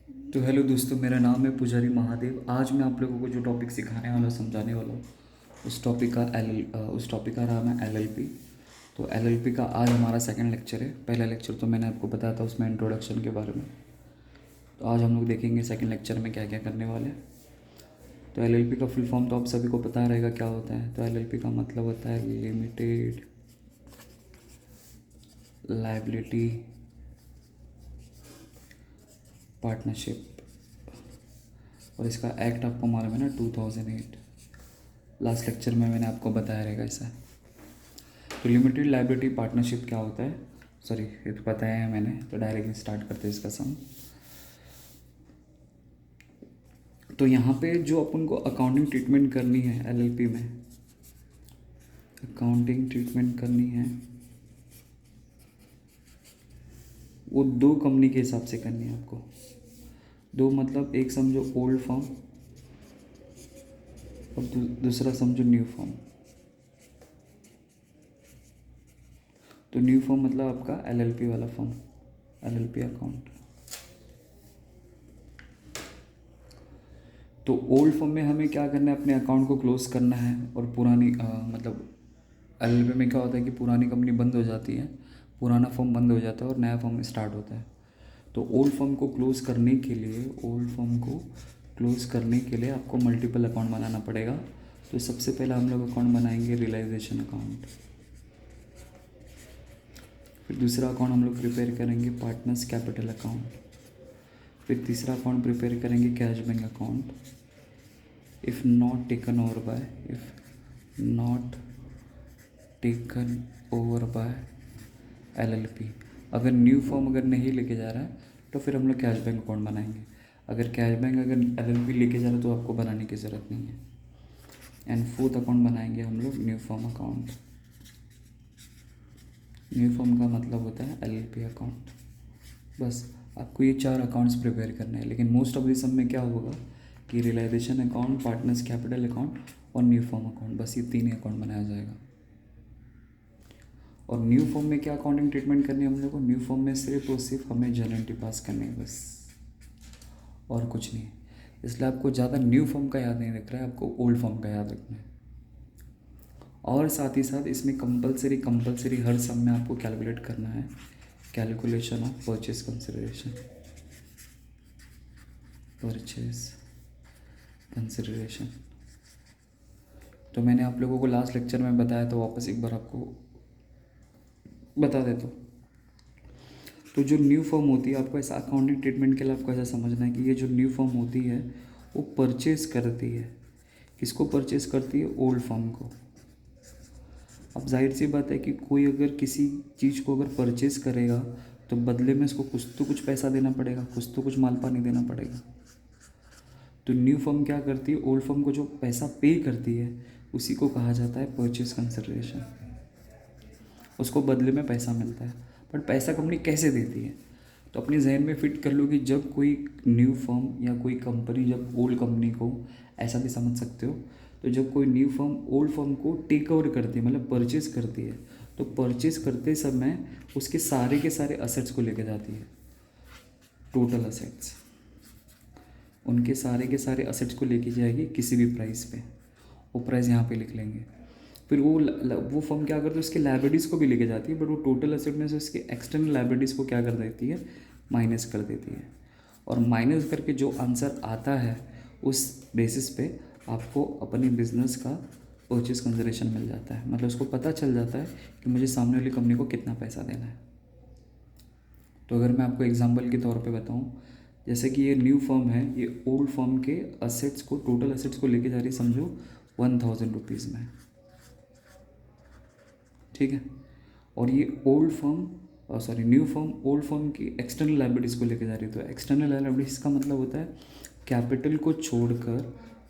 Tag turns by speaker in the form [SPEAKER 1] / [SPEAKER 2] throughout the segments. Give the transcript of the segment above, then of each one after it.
[SPEAKER 1] तो हेलो दोस्तों, मेरा नाम है पुजारी महादेव। आज मैं आप लोगों को जो टॉपिक सिखाने वाला समझाने वाला हूँ उस टॉपिक का नाम है एलएलपी। तो एलएलपी का आज हमारा सेकंड लेक्चर है। पहला लेक्चर तो मैंने आपको बताया था, उसमें इंट्रोडक्शन के बारे में। तो आज हम लोग देखेंगे सेकंड लेक्चर में क्या क्या करने वाले हैं। तो एलएलपी का फुल फॉर्म तो आप सभी को पता रहेगा क्या होता है। तो एलएलपी का मतलब होता है लिमिटेड लायबिलिटी पार्टनरशिप। और इसका एक्ट आपको मालूम है ना, 2008। लास्ट लेक्चर में मैंने आपको बताया रहेगा ऐसा। तो लिमिटेड लायबिलिटी पार्टनरशिप क्या होता है, सॉरी ये तो बताया है मैंने। तो डायरेक्टली स्टार्ट करते हैं इसका सम। तो यहाँ पे जो अपन को अकाउंटिंग ट्रीटमेंट करनी है एलएलपी में, अकाउंटिंग ट्रीटमेंट करनी है वो दो कंपनी के हिसाब से करनी है आपको। दो मतलब एक समझो ओल्ड फॉर्म और दूसरा समझो न्यू फॉर्म। तो न्यू फॉर्म मतलब आपका एलएलपी वाला फॉर्म, एलएलपी अकाउंट। तो ओल्ड फॉर्म में हमें क्या करना है, अपने अकाउंट को क्लोज करना है। और पुरानी मतलब एलएलपी में क्या होता है कि पुरानी कंपनी बंद हो जाती है, पुराना फॉर्म बंद हो जाता है और नया फॉर्म स्टार्ट होता है। तो ओल्ड फॉर्म को क्लोज करने के लिए, ओल्ड फॉर्म को क्लोज करने के लिए आपको मल्टीपल अकाउंट बनाना पड़ेगा। तो सबसे पहले हम लोग अकाउंट बनाएंगे रियलाइजेशन अकाउंट। फिर दूसरा अकाउंट हम लोग प्रिपेयर करेंगे पार्टनर्स कैपिटल अकाउंट। फिर तीसरा अकाउंट प्रिपेयर करेंगे cash bank account. If not taken over bye, if not taken over bye LLP. अगर न्यू फॉर्म अगर नहीं लेके जा रहा है तो फिर हम लोग कैश बैंक अकाउंट बनाएंगे। अगर कैश बैंक अगर एलएलपी लेके जा रहा है तो आपको बनाने की ज़रूरत नहीं है। एंड फोर्थ अकाउंट बनाएंगे हम लोग new firm account. New form का मतलब होता है एलएलपी अकाउंट। बस आपको ये चार अकाउंट्स प्रिपेयर करने हैं। लेकिन मोस्ट ऑफ दिस सब में क्या होगा कि realisation account, partners capital account और न्यू फॉर्म अकाउंट, बस ये तीन ही अकाउंट बनाया जाएगा। और न्यू फॉर्म में क्या अकाउंटिंग ट्रीटमेंट करनी है हम लोग को, न्यू फॉर्म में सिर्फ और सिर्फ हमें जर्नल एंट्री पास करनी है बस, और कुछ नहीं। इसलिए आपको ज़्यादा न्यू फॉर्म का याद नहीं रख रहा है, आपको ओल्ड फॉर्म का याद रखना है। और साथ ही साथ इसमें कंपलसरी हर सम में आपको कैलकुलेट करना है, calculation of purchase consideration, purchase consideration. तो मैंने आप लोगों को लास्ट लेक्चर में बताया, तो वापस एक बार आपको बता देता हूँ। तो जो न्यू फॉर्म होती है, आपको ऐसा अकाउंटिंग ट्रीटमेंट के लिए आपको ऐसा समझना है कि ये जो न्यू फॉर्म होती है वो परचेज करती है। किसको परचेज करती है? ओल्ड फॉर्म को। अब जाहिर सी बात है कि कोई अगर किसी चीज़ को अगर परचेज करेगा तो बदले में उसको कुछ तो कुछ पैसा देना पड़ेगा, कुछ तो कुछ माल पानी देना पड़ेगा। तो न्यू फर्म क्या करती है, ओल्ड फर्म को जो पैसा पे करती है उसी को कहा जाता है परचेज कंसिडरेशन। उसको बदले में पैसा मिलता है। बट पैसा कंपनी कैसे देती है, तो अपने जहन में फिट कर लो कि जब कोई न्यू फर्म या कोई कंपनी जब ओल्ड कंपनी को, ऐसा भी समझ सकते हो, तो जब कोई न्यू फर्म ओल्ड फर्म को टेक ओवर करती है, मतलब परचेज करती है, तो परचेज करते समय उसके सारे के सारे असेट्स को लेके जाती है, टोटल असेट्स। उनके सारे के सारे असेट्स को लेके जाएगी किसी भी प्राइस पे। वो प्राइस यहाँ पे लिख लेंगे। फिर वो फर्म क्या करती है, उसके लाइबिलिटीज़ को भी लेके जाती है, बट वो टोटल असेट में से उसके एक्सटर्नल लाइबिलिटीज़ को क्या कर देती है, माइनस कर देती है। और माइनस करके जो आंसर आता है उस बेसिस पे आपको अपनी बिजनेस का परचेज कंसिडरेशन मिल जाता है। मतलब उसको पता चल जाता है कि मुझे सामने वाली कंपनी को कितना पैसा देना है। तो अगर मैं आपको एग्जांपल के तौर पे बताऊं, जैसे कि ये न्यू फर्म है, ये ओल्ड फर्म के असेट्स को, टोटल असेट्स को लेके जा रही है, समझो 1000 रुपीज़ में, ठीक है। और ये old firm, sorry new firm old firm की एक्सटर्नल लाइबिलिटीज़ को लेके जा रही है। तो एक्सटर्नल लाइबिलिटीज़ का मतलब होता है कैपिटल को छोड़कर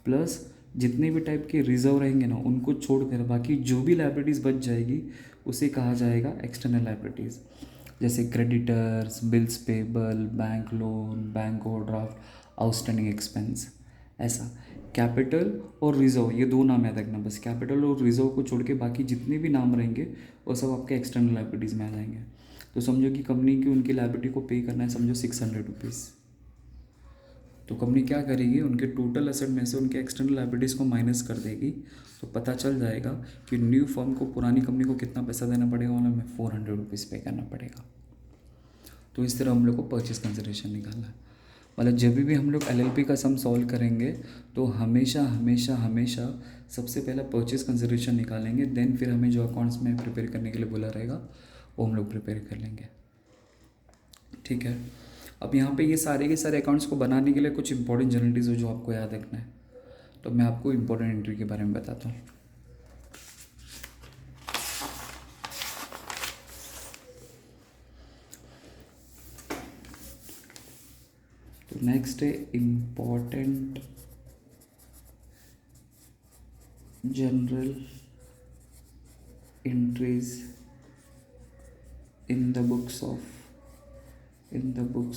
[SPEAKER 1] प्लस जितने भी टाइप के रिजर्व रहेंगे ना उनको छोड़कर बाकी जो भी लाइबिलिटीज़ बच जाएगी उसे कहा जाएगा एक्सटर्नल लाइबिलिटीज़। जैसे creditors, bills payable, bank loan, bank overdraft, outstanding expense, ऐसा। कैपिटल और रिजर्व, ये दो नाम याद रखना बस। कैपिटल और रिजर्व को छोड़ के बाकी जितने भी नाम रहेंगे वो सब आपके एक्सटर्नल लाइबिलिटीज़ में आ जाएंगे। तो समझो कि कंपनी की उनकी लाइबिलिटी को पे करना है, समझो 600 रुपीज़। तो कंपनी क्या करेगी, उनके टोटल एसेट में से उनके एक्सटर्नल लायबिलिटीज़ को माइनस कर देगी, तो पता चल जाएगा कि न्यू फर्म को पुरानी कंपनी को कितना पैसा देना पड़ेगा, मतलब हमें 400 रुपीज़ पे करना पड़ेगा। तो इस तरह हम लोग को परचेज कंसिडरेशन निकालना है। मतलब जब भी हम लोग एलएलपी का सम सॉल्व करेंगे तो हमेशा हमेशा हमेशा सबसे पहला परचेज कंसिडरेशन निकालेंगे, देन फिर हमें जो अकाउंट्स में प्रिपेयर करने के लिए बोला रहेगा वो हम लोग प्रिपेयर कर लेंगे। ठीक है, अब यहाँ पे ये सारे के सारे अकाउंट्स को बनाने के लिए कुछ इंपॉर्टेंट जनरलिटीज़ हो जो आपको याद रखना है। तो मैं आपको इंपॉर्टेंट एंट्री के बारे में बताता हूँ। तो नेक्स्ट है important general entries in the books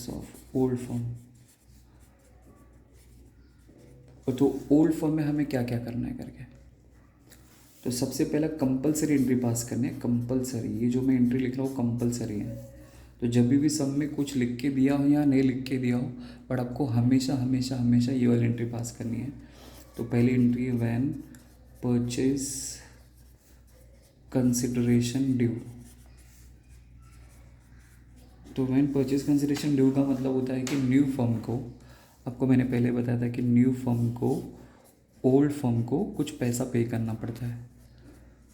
[SPEAKER 1] of old form. तो ओल्ड फॉर्म में हमें क्या क्या करना है करके, तो सबसे पहला कंपलसरी एंट्री पास करनी है। कंपलसरी, ये जो मैं एंट्री लिख रहा हूँ कंपलसरी है। तो जब भी सब में कुछ लिख के दिया हो या नहीं लिख के दिया हो, बट आपको हमेशा हमेशा हमेशा ये वाली एंट्री पास करनी है। तो पहली एंट्री है व्हेन परचेज कंसिडरेशन ड्यू। तो व्हेन परचेज कंसिडरेशन ड्यू का मतलब होता है कि न्यू फर्म को, आपको मैंने पहले बताया था कि न्यू फर्म को ओल्ड फर्म को कुछ पैसा पे करना पड़ता है।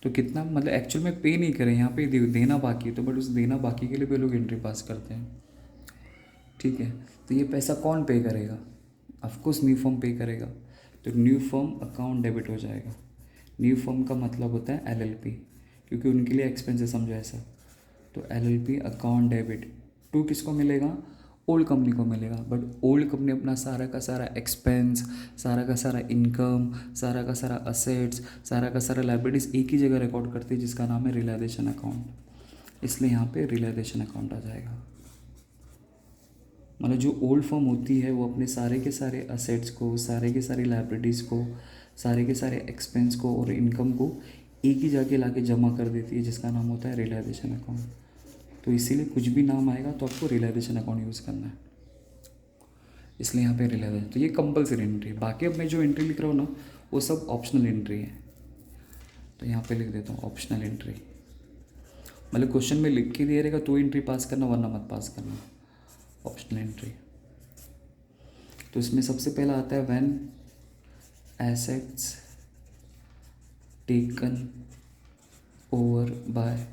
[SPEAKER 1] तो कितना, मतलब एक्चुअल में पे नहीं करें, यहाँ पे देना बाकी है, तो बट उस देना बाकी के लिए भी लोग एंट्री पास करते हैं। ठीक है, तो ये पैसा कौन पे करेगा, ऑफकोर्स न्यू फर्म पे करेगा। तो न्यू फर्म अकाउंट डेबिट हो जाएगा। न्यू फर्म का मतलब होता है एलएलपी, क्योंकि उनके लिए एक्सपेंसेस समझो ऐसा। तो एलएलपी अकाउंट डेबिट टू किसको मिलेगा, ओल्ड कंपनी को मिलेगा। बट ओल्ड कंपनी अपना सारा का सारा एक्सपेंस, सारा का सारा इनकम, सारा का सारा असेट्स, सारा का सारा लाइबिलिटीज़ एक ही जगह रिकॉर्ड करती है, जिसका नाम है रियलाइजेशन अकाउंट। इसलिए यहाँ पे रियलाइजेशन अकाउंट आ जाएगा। मतलब जो ओल्ड फर्म होती है वो अपने सारे के सारे असेट्स को, सारे के सारे लाइबिलिटीज़ को, सारे के सारे एक्सपेंस को और इनकम को एक ही जगह ला के जमा कर देती है, जिसका नाम होता है रियलाइजेशन अकाउंट। तो इसीलिए कुछ भी नाम आएगा तो आपको रियलाइजेशन अकाउंट यूज़ करना है, इसलिए यहाँ पे रियलाइजेशन। तो ये कंपलसरी एंट्री है। बाकी अब मैं जो एंट्री लिख रहा हूँ ना वो सब ऑप्शनल एंट्री है। तो यहाँ पे लिख देता हूँ ऑप्शनल एंट्री। मतलब क्वेश्चन में लिख के दिया रहेगा तो एंट्री पास करना, वरना मत पास करना। ऑप्शनल एंट्री, तो इसमें सबसे पहला आता है when assets taken over by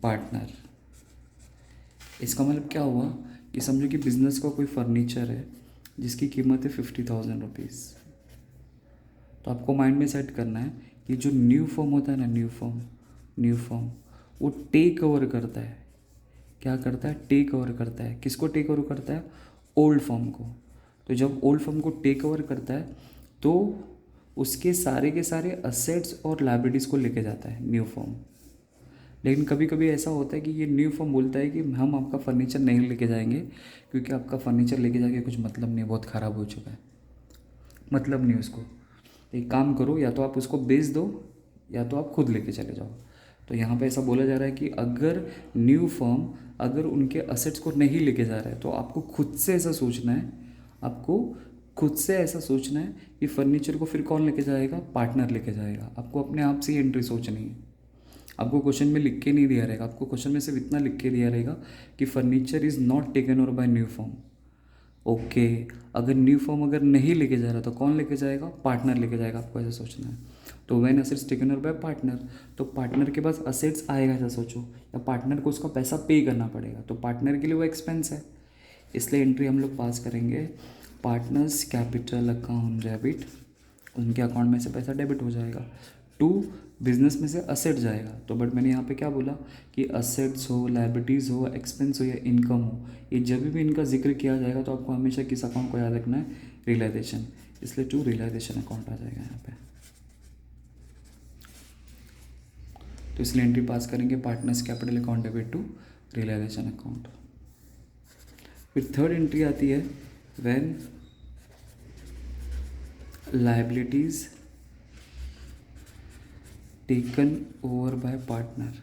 [SPEAKER 1] partner. इसका मतलब क्या हुआ कि समझो कि बिजनेस का कोई फर्नीचर है जिसकी कीमत है 50,000 रुपीज़। तो आपको माइंड में सेट करना है कि जो न्यू फर्म होता है ना, न्यू फर्म वो टेक ओवर करता है। क्या करता है, टेक ओवर करता है। किसको टेक ओवर करता है, ओल्ड फर्म को। तो जब ओल्ड फर्म को टेक ओवर करता है तो उसके सारे के सारे असेट्स और लायबिलिटीज़ को लेके जाता है न्यू फर्म। लेकिन कभी कभी ऐसा होता है कि ये न्यू फर्म बोलता है कि हम आपका फर्नीचर नहीं लेके जाएंगे, क्योंकि आपका फर्नीचर लेके जाके कुछ मतलब नहीं, बहुत ख़राब हो चुका है, मतलब नहीं उसको। तो एक काम करो, या तो आप उसको बेच दो या तो आप खुद लेके चले जाओ। तो यहाँ पे ऐसा बोला जा रहा है कि अगर न्यू फर्म अगर उनके असेट्स को नहीं लेके जा रहा है तो आपको खुद से ऐसा सोचना है, आपको खुद से ऐसा सोचना है कि फर्नीचर को फिर कौन लेके जाएगा, पार्टनर लेके जाएगा। आपको अपने आप से ही एंट्री सोचनी है। आपको क्वेश्चन में लिख के नहीं दिया रहेगा, आपको क्वेश्चन में सिर्फ इतना लिख के दिया रहेगा कि furniture is not taken over bye new firm. Okay, अगर न्यू फर्म अगर नहीं लेके जा रहा तो कौन लेके जाएगा, पार्टनर लेके जाएगा। आपको ऐसा सोचना है। तो when assets taken over by partner, तो पार्टनर के पास असेट्स आएगा ऐसा सोचो, या पार्टनर को उसका पैसा पे करना पड़ेगा। तो पार्टनर के लिए वो एक्सपेंस है, इसलिए एंट्री हम लोग पास करेंगे पार्टनर्स कैपिटल अकाउंट डेबिट। उनके अकाउंट में से पैसा डेबिट हो जाएगा। टू, बिजनेस में से असेट जाएगा। तो बट मैंने यहाँ पे क्या बोला कि असेट्स हो, लायबिलिटीज़ हो, एक्सपेंस हो या इनकम हो, ये जब भी इनका जिक्र किया जाएगा तो आपको हमेशा किस अकाउंट को याद रखना है, रियलाइजेशन। इसलिए टू रियलाइजेशन अकाउंट आ जाएगा यहाँ पे। तो इसलिए एंट्री पास करेंगे partners capital account debit to realisation account. फिर थर्ड एंट्री आती है when liabilities taken over by partner.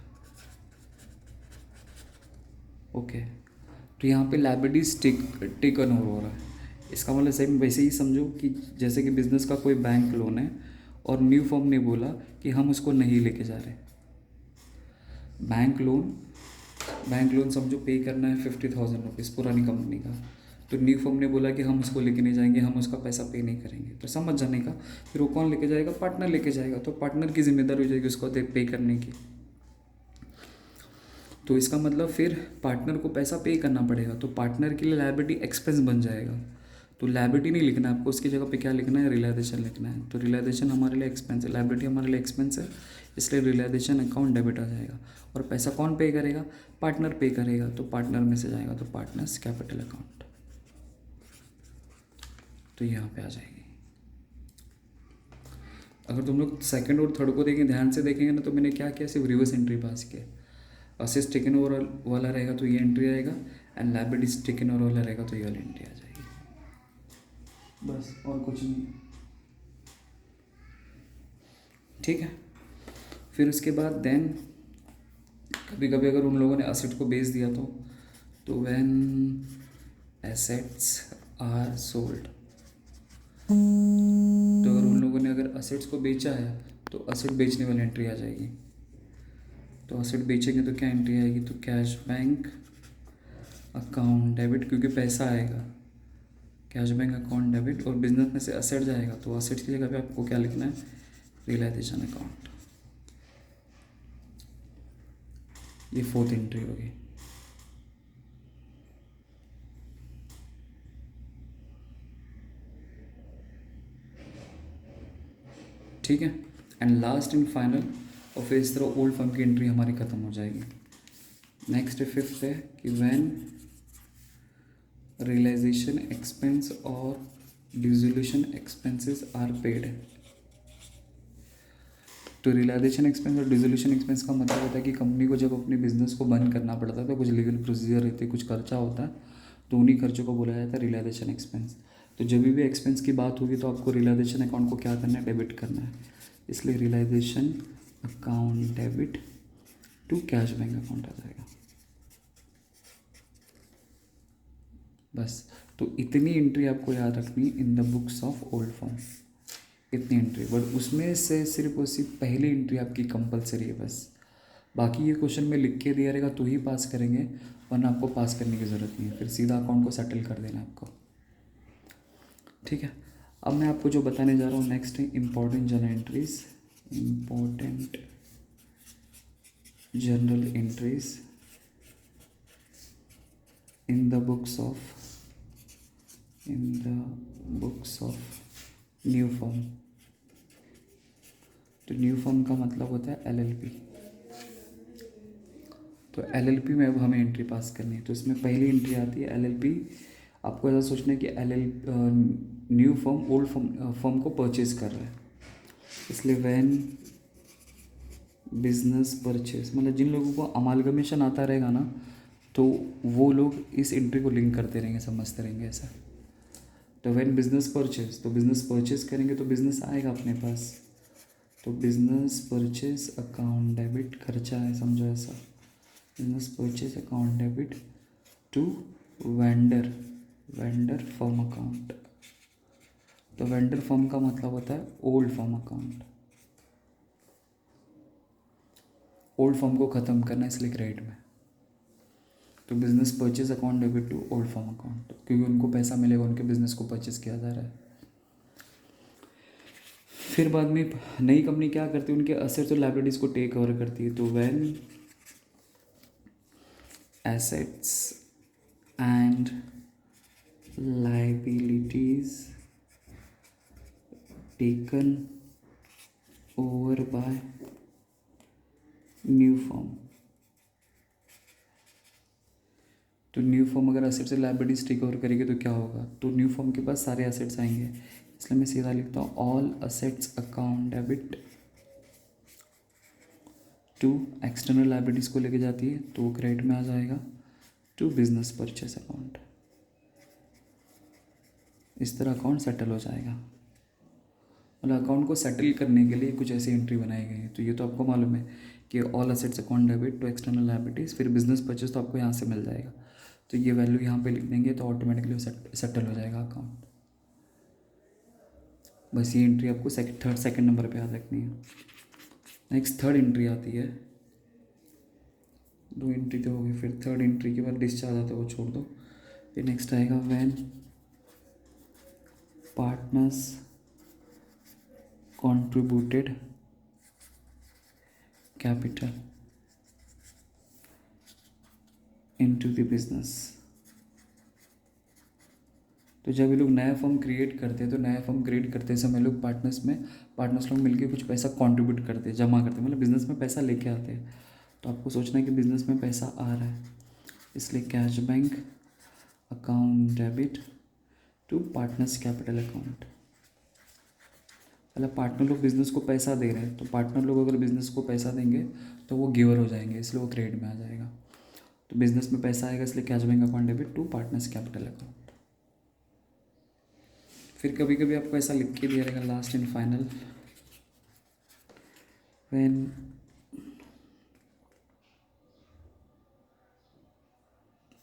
[SPEAKER 1] Okay, तो यहाँ पे लायबिलिटीज टेकन ओवर हो रहा है। इसका मतलब सेम वैसे ही समझो कि जैसे कि बिजनेस का कोई बैंक लोन है और न्यू फॉर्म ने बोला कि हम उसको नहीं लेके जा रहे। बैंक लोन बैंक लोन समझो पे करना है 50,000 रुपीज़ पुरानी कंपनी का, तो न्यू फॉर्म ने बोला कि हम उसको लेके नहीं जाएंगे, हम उसका पैसा पे नहीं करेंगे। तो समझ जाने का, फिर वो कौन लेके जाएगा? पार्टनर लेके जाएगा। तो पार्टनर की जिम्मेदारी हो जाएगी उसको पे करने की। तो इसका मतलब फिर पार्टनर को पैसा पे करना पड़ेगा, तो पार्टनर के लिए लायबिलिटी एक्सपेंस बन जाएगा। तो लायबिलिटी नहीं लिखना है आपको, उसकी जगह पे क्या लिखना है? रियलाइजेशन लिखना है। तो रियलाइजेशन हमारे लिए एक्सपेंस है, लायबिलिटी हमारे लिए एक्सपेंस है, इसलिए रियलाइजेशन अकाउंट डेबिट आ जाएगा। और पैसा कौन पे करेगा? पार्टनर पे करेगा। तो पार्टनर में से जाएगा तो पार्टनर्स कैपिटल अकाउंट, तो यहाँ पे आ जाएगी। अगर तुम लोग सेकंड और थर्ड को देखें, ध्यान से देखेंगे ना, तो मैंने क्या किया, सिर्फ रिवर्स एंट्री पास किया। असेट्स टेकन ओवर वाला रहेगा तो ये एंट्री आएगा, एंड लायबिलिटीज टेकन ओवर वाला रहेगा तो ये वाली एंट्री आ जाएगी। बस और कुछ नहीं, ठीक है। फिर उसके बाद देन कभी कभी अगर उन लोगों ने असेट को बेच दिया तो व्हेन एसेट्स आर सोल्ड, तो अगर उन लोगों ने अगर असेट्स को बेचा है तो असेट बेचने वाली एंट्री आ जाएगी। तो असेट बेचेंगे तो क्या एंट्री आएगी? तो कैश बैंक अकाउंट डेबिट, क्योंकि पैसा आएगा, कैश बैंक अकाउंट डेबिट। और बिजनेस में से असेट जाएगा तो असेट की जगह पे आपको क्या लिखना है? Realisation account. ये फोर्थ एंट्री होगी। ठीक है। एंड लास्ट एंड फाइनल, और फिर इस तरह ओल्ड फर्म की एंट्री हमारी खत्म हो जाएगी। नेक्स्ट फिफ्थ है कि व्हेन रियलाइजेशन एक्सपेंस और डिसोल्यूशन एक्सपेंसेस आर पेड। तो रियलाइजेशन एक्सपेंस और डिसोल्यूशन एक्सपेंस का मतलब होता है कि कंपनी को जब अपने बिजनेस को बंद करना पड़ता है तो कुछ लीगल प्रोसीजर रहते हैं, कुछ खर्चा होता है, तो उन्हीं खर्चों को बोला जाता है रियलाइजेशन एक्सपेंस। तो जब भी एक्सपेंस की बात होगी तो आपको रियलाइजेशन अकाउंट को क्या करना है? डेबिट करना है। इसलिए realisation account debit to cash bank account आ जाएगा। बस, तो इतनी एंट्री आपको याद रखनी in the books of old form, इतनी एंट्री। बट उसमें से सिर्फ और सिर्फ पहली एंट्री आपकी कंपलसरी है बस। बाकी ये क्वेश्चन में लिख के दिया रहेगा तो ही पास करेंगे, वरना आपको पास करने की ज़रूरत नहीं है, फिर सीधा अकाउंट को सेटल कर देना आपको। ठीक है। अब मैं आपको जो बताने जा रहा हूँ नेक्स्ट है important journal entries. Important journal entries in the books of new form. तो न्यू फॉर्म का मतलब होता है एलएलपी। तो एलएलपी में अब हमें एंट्री पास करनी है। तो इसमें पहली एंट्री आती है एलएलपी। आपको ऐसा सोचना है कि न्यू फॉर्म ओल्ड फॉर्म को परचेज कर रहा है, इसलिए व्हेन बिजनेस परचेज, मतलब जिन लोगों को अमालगमेशन आता रहेगा ना, तो वो लोग इस एंट्री को लिंक करते रहेंगे, समझते रहेंगे ऐसा। तो व्हेन बिजनेस परचेज, तो बिजनेस परचेज करेंगे तो बिजनेस आएगा अपने पास, तो बिजनेस परचेज अकाउंट डेबिट खर्चा है, समझो ऐसा। Business purchase account debit to vendor firm account. तो वेंडर फर्म का मतलब होता है old firm account. Old firm को ख़त्म करना, इसलिए क्रेडिट में। तो business purchase account debit to old firm account, क्योंकि उनको पैसा मिलेगा, उनके बिजनेस को परचेज किया जा रहा है। फिर बाद में नई कंपनी क्या करती है? उनके असेट्स और लायबिलिटीज़ को टेक ओवर करती है। तो when assets and liabilities taken over bye new form. तो न्यू फॉर्म अगर असेट्स और लायबिलिटीज टेक ओवर करेगी तो क्या होगा? तो न्यू फॉर्म के पास सारे असेट्स आएंगे, इसलिए मैं सीधा लिखता हूँ all assets account debit to external liabilities को लेके जाती है तो वो क्रेडिट में आ जाएगा टू बिजनेस परचेस अकाउंट। इस तरह अकाउंट सेटल हो जाएगा। मतलब अकाउंट को सेटल करने के लिए कुछ ऐसी एंट्री बनाई गई है। तो ये तो आपको मालूम है कि all assets account debit to external liabilities, फिर बिजनेस परचेस तो आपको यहाँ से मिल जाएगा। तो ये वैल्यू यहाँ पे लिख देंगे तो ऑटोमेटिकली सेटल हो जाएगा अकाउंट। बस ये एंट्री आपको थर्ड सेकंड नंबर पे याद रखनी है। नेक्स्ट थर्ड एंट्री आती है, 2 एंट्री तो होगी, फिर थर्ड एंट्री के बाद डिस्चार्ज आता है वो छोड़ दो। फिर नेक्स्ट आएगा when partners contributed capital into the business। तो जब ये लोग नया फर्म क्रिएट करते हैं तो नया फर्म क्रिएट करते समय लोग पार्टनर्स लोग मिलके कुछ पैसा कंट्रीब्यूट करते हैं, जमा करते हैं, मतलब बिजनेस में पैसा लेके आते हैं। तो आपको सोचना है कि बिजनेस में पैसा आ रहा है, इसलिए cash bank account debit to partners capital account. मतलब पार्टनर लोग बिजनेस को पैसा दे रहे हैं, तो पार्टनर लोग अगर बिजनेस को पैसा देंगे तो वो गिवर हो जाएंगे, इसलिए वो क्रेडिट में आ जाएगा। तो बिजनेस में पैसा आएगा इसलिए cash bank account debit to partners capital account. फिर कभी कभी आपको ऐसा लिख के दिया रहेगा last end final, when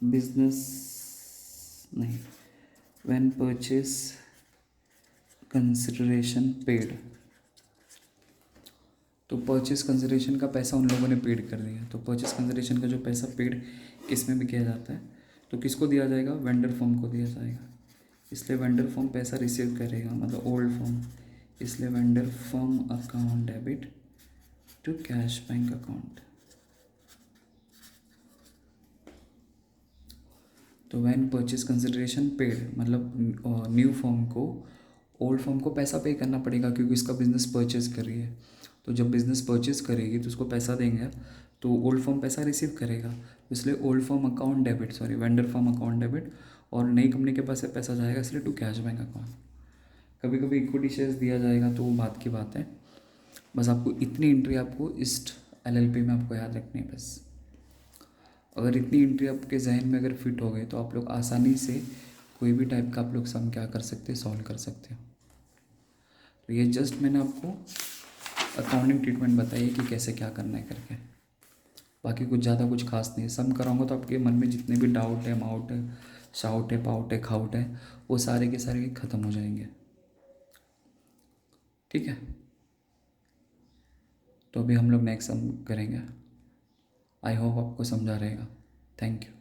[SPEAKER 1] business नहीं, व्हेन परचेज कंसिडरेशन पेड। तो परचेज कंसिडरेशन का पैसा उन लोगों ने पेड कर दिया। तो परचेज कंसिडरेशन का जो पैसा पेड किस में भी किया जाता है, तो किसको दिया जाएगा, वेंडर फर्म को दिया जाएगा, इसलिए वेंडर फर्म पैसा रिसीव करेगा, मतलब ओल्ड फर्म, इसलिए vendor firm account debit to cash bank account. तो व्हेन परचेज कंसिडरेशन पेड मतलब न्यू फर्म को ओल्ड फर्म को पैसा पे करना पड़ेगा, क्योंकि इसका बिजनेस परचेज कर रही है। तो जब बिजनेस परचेज करेगी तो उसको पैसा देंगे तो ओल्ड फर्म पैसा रिसीव करेगा, इसलिए old firm account debit, sorry vendor firm account debit, और नई कंपनी के पास से पैसा जाएगा इसलिए टू कैश बैंक अकाउंट। कभी कभी इक्विटी शेयर्स दिया जाएगा तो वो बात की बात है। बस आपको इतनी एंट्री आपको इस LLP में आपको याद रखनी है बस। अगर इतनी एंट्री आपके जहन में अगर फिट हो गई तो आप लोग आसानी से कोई भी टाइप का आप लोग सम क्या कर सकते हैं, सॉल्व कर सकते हो। तो ये जस्ट मैंने आपको अकाउंटिंग ट्रीटमेंट बताई है कि कैसे क्या करना है करके, बाकी कुछ ज़्यादा कुछ खास नहीं है। सम कराऊंगा तो आपके मन में जितने भी डाउट है, माउट है, शाउट है, पाउट है, खाउट है, वो सारे के सारे ख़त्म हो जाएंगे। ठीक है, तो अभी हम लोग नेक्स्ट सम करेंगे। आई होप आपको समझा रहेगा। Thank you.